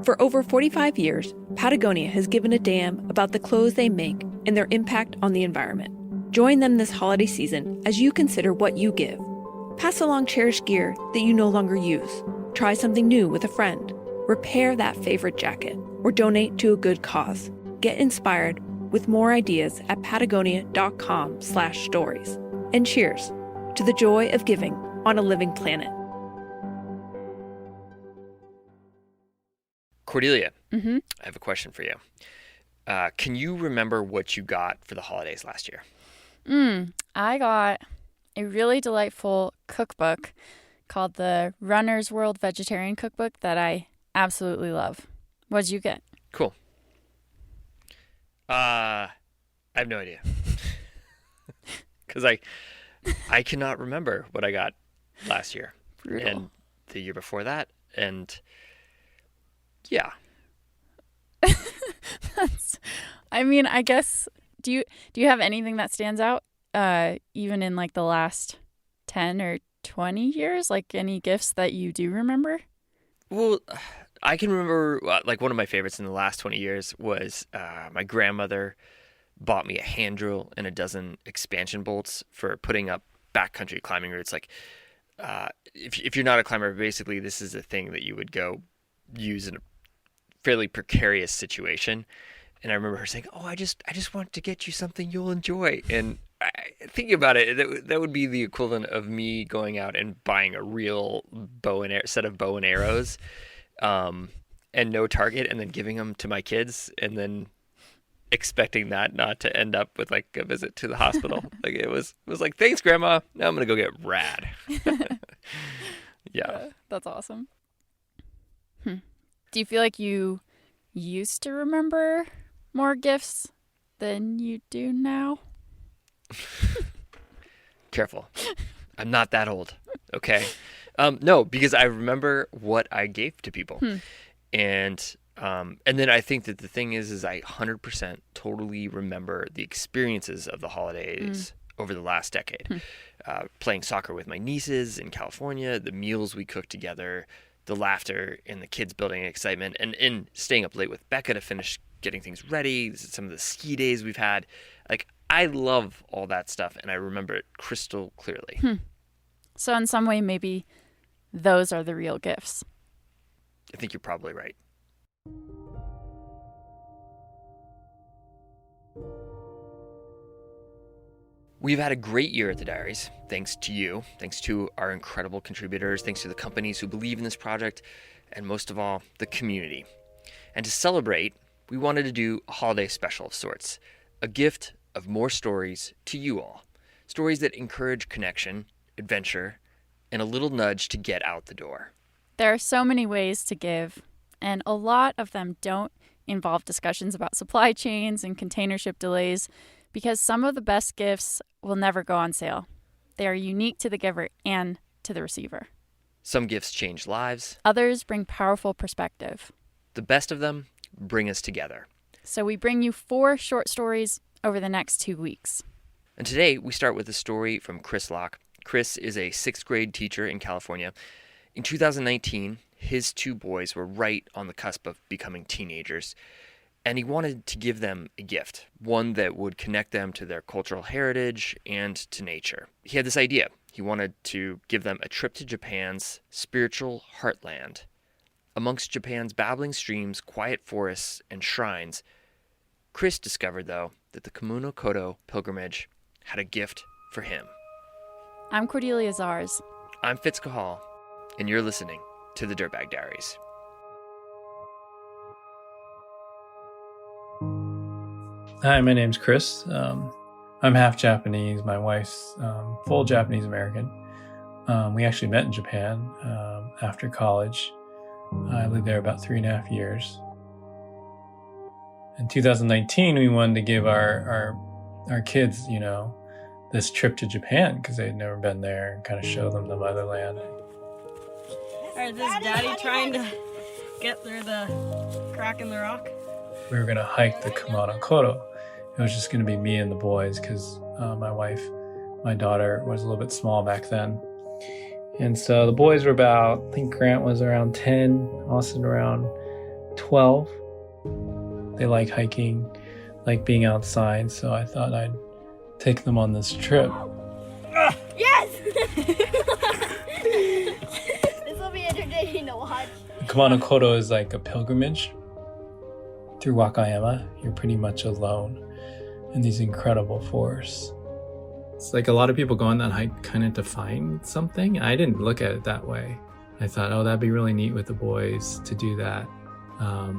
For over 45 years, Patagonia has given a damn about the clothes they make and their impact on the environment. Join them this holiday season as you consider what you give. Pass along cherished gear that you no longer use. Try something new with a friend. Repair that favorite jacket or donate to a good cause. Get inspired with more ideas at patagonia.com/stories. And cheers to the joy of giving on a living planet. Cordelia, I have a question for you. Can you remember what you got for the holidays last year? I got a really delightful cookbook called the Runner's World Vegetarian Cookbook that I absolutely love. What did you get? Cool. I have no idea. Because I cannot remember what I got last year. Brutal. And the year before that. And yeah. I guess, do you have anything that stands out, even in like the last 10 or 20 years? Like any gifts that you do remember? Well, I can remember, like one of my favorites in the last 20 years was my grandmother bought me a hand drill and a dozen expansion bolts for putting up backcountry climbing routes. Like, if you're not a climber, basically this is a thing that you would go use in a fairly precarious situation. And I remember her saying, "Oh, I just want to get you something you'll enjoy." And thinking about it, that would be the equivalent of me going out and buying a real set of bow and arrows, and no target, and then giving them to my kids, and then expecting that not to end up with like a visit to the hospital. Like it was like, "Thanks, Grandma. Now I'm gonna go get rad." Yeah, that's awesome. Do you feel like you used to remember more gifts than you do now? Careful. I'm not that old. Okay. No, because I remember what I gave to people. And then I think that the thing is I 100% totally remember the experiences of the holidays over the last decade. Playing soccer with my nieces in California, the meals we cooked together, the laughter and the kids building excitement, and staying up late with Becca to finish getting things ready, some of the ski days we've had. Like, I love all that stuff, and I remember it crystal clearly. So in some way, maybe those are the real gifts. I think you're probably right. We've had a great year at the Diaries, thanks to you, thanks to our incredible contributors, thanks to the companies who believe in this project, and most of all, the community. And to celebrate, we wanted to do a holiday special of sorts, a gift of more stories to you all. Stories that encourage connection, adventure, and a little nudge to get out the door. There are so many ways to give, and a lot of them don't involve discussions about supply chains and container ship delays, because some of the best gifts will never go on sale. They are unique to the giver and to the receiver. Some gifts change lives. Others bring powerful perspective. The best of them bring us together. So we bring you 4 short stories over the next 2 weeks. And today we start with a story from Chris Locke. Chris is a 6th grade teacher in California. In 2019, his 2 boys were right on the cusp of becoming teenagers. And he wanted to give them a gift, one that would connect them to their cultural heritage and to nature. He had this idea. He wanted to give them a trip to Japan's spiritual heartland. Amongst Japan's babbling streams, quiet forests, and shrines, Chris discovered, though, that the Kumano Kodō pilgrimage had a gift for him. I'm Cordelia Zars. I'm Fitz Cahal, and you're listening to the Dirtbag Diaries. Hi, my name's Chris. I'm half Japanese. My wife's full Japanese American. We actually met in Japan after college. I lived there about 3.5 years. In 2019, we wanted to give our kids, this trip to Japan because they'd never been there and kind of show them the motherland. All right, this is Daddy trying to get through the crack in the rock. We were going to hike the Kumano Kodō. It was just going to be me and the boys because my daughter was a little bit small back then. And so the boys were I think Grant was around 10, Austin around 12. They like hiking, like being outside, so I thought I'd take them on this trip. Yes! This will be entertaining to watch. Kumano Kodō is like a pilgrimage through Wakayama. You're pretty much alone in these incredible forests. It's like a lot of people go on that hike kind of to find something. I didn't look at it that way. I thought, oh, that'd be really neat with the boys to do that.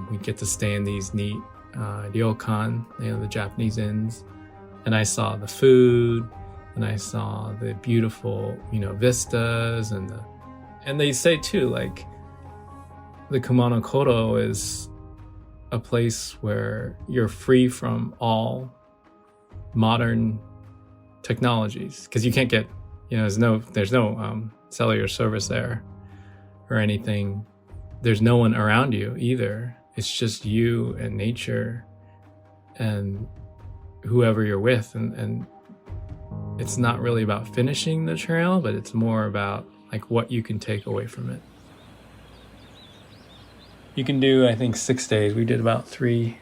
We get to stay in these neat ryokan, the Japanese inns. And I saw the food, and I saw the beautiful, vistas, and they say too, like, the Kumano Kodō is a place where you're free from all modern technologies, because you can't get, there's no cellular service there or anything. There's no one around you either. It's just you and nature and whoever you're with, and it's not really about finishing the trail, but it's more about like what you can take away from it. You can do, I think, 6 days. We did about 4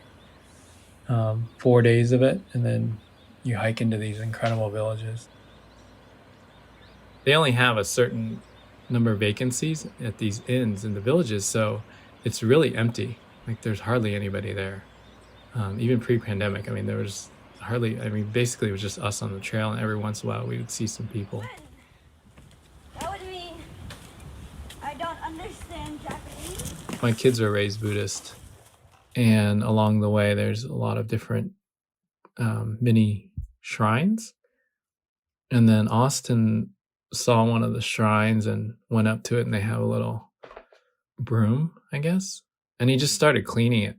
days of it, and then you hike into these incredible villages. They only have a certain number of vacancies at these inns in the villages, so it's really empty. Like, there's hardly anybody there. Even pre-pandemic, there was basically it was just us on the trail, and every once in a while we would see some people. That would mean I don't understand Japanese. My kids are raised Buddhist, and along the way there's a lot of different mini shrines. And then Austin saw one of the shrines and went up to it, and they have a little broom, I guess, and he just started cleaning it.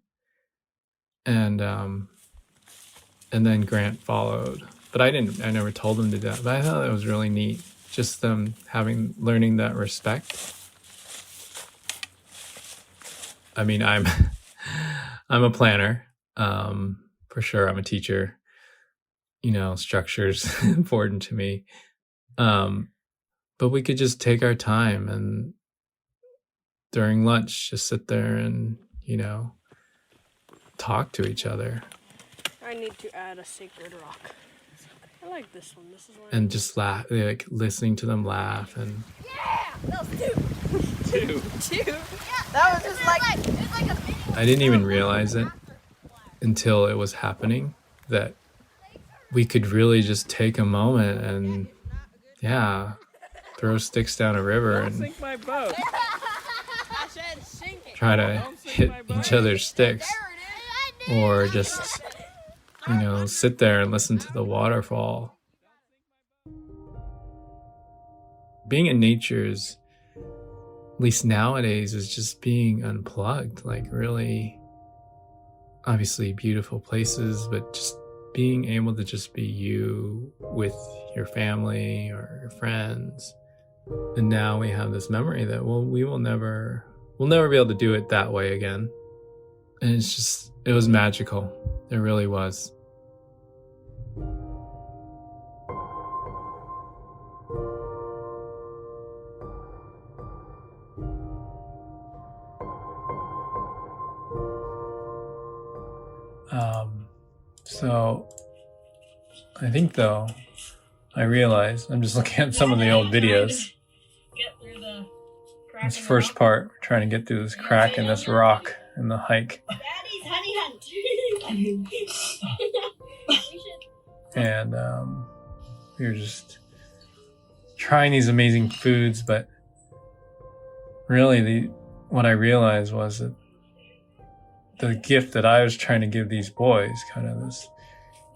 And then Grant followed, but I never told him to do that, but I thought that was really neat, just them learning that respect. I'm a planner, for sure. I'm a teacher, structure's important to me. But we could just take our time and during lunch, just sit there and, talk to each other. I need to add a sacred rock. I like this one. This is one. And just laugh, like listening to them laugh. And Yeah! That was Two. two. That was just like it was like a mini. I didn't even realize it until it was happening, that we could really just take a moment and throw sticks down a river and Sink my boat. I said sink it. try to hit each other's sticks, or just sit there and listen to the waterfall. Being in nature is, at least nowadays, is just being unplugged. Like, really, obviously beautiful places, but just being able to just be you with your family or your friends. And now we have this memory that we'll never be able to do it that way again. And it was magical. It really was. So I think, though, I realized, I'm just looking at some of the old videos. Get through the crack This in the first rock. part, we're trying to get through this crack in this rock in the hike. Daddy's honey hunt. And we were just trying these amazing foods, but really what I realized was that the gift that I was trying to give these boys, kind of this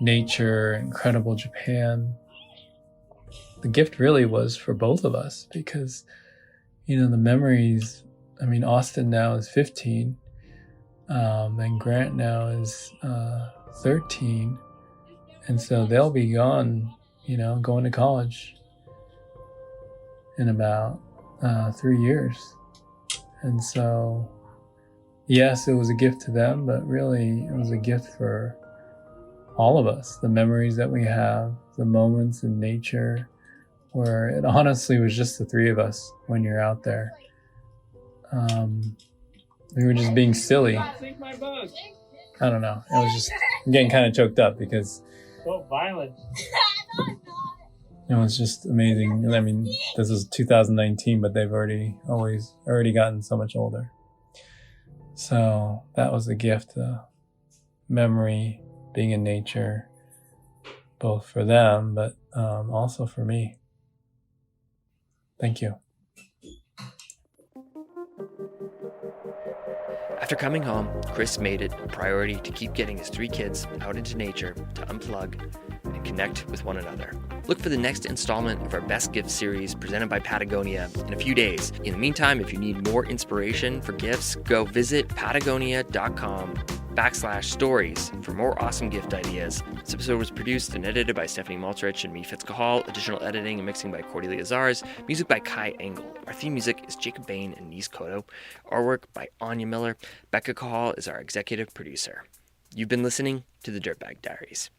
nature, incredible Japan, the gift really was for both of us, because, the memories, Austin now is 15, and Grant now is 13, and so they'll be gone, going to college in about 3 years. And so, yes, it was a gift to them, but really it was a gift for all of us. The memories that we have, the moments in nature where it honestly was just the three of us when you're out there. We were just being silly. I don't know. It was just I'm getting kind of choked up because So violent. it was just amazing. I mean, this is 2019, but they've already gotten so much older. So that was a gift, memory, being in nature, both for them, but also for me. Thank you. After coming home, Chris made it a priority to keep getting his 3 kids out into nature to unplug and connect with one another. Look for the next installment of our Best Gift series presented by Patagonia in a few days. In the meantime, if you need more inspiration for gifts, go visit patagonia.com/stories for more awesome gift ideas. This episode was produced and edited by Stephanie Maltrich and me, Fitzcahall. Additional editing and mixing by Cordelia Zars. Music by Kai Engel. Our theme music is Jacob Bain and Nis Kodō. Artwork by Anya Miller. Becca Cahal is our executive producer. You've been listening to the Dirtbag Diaries.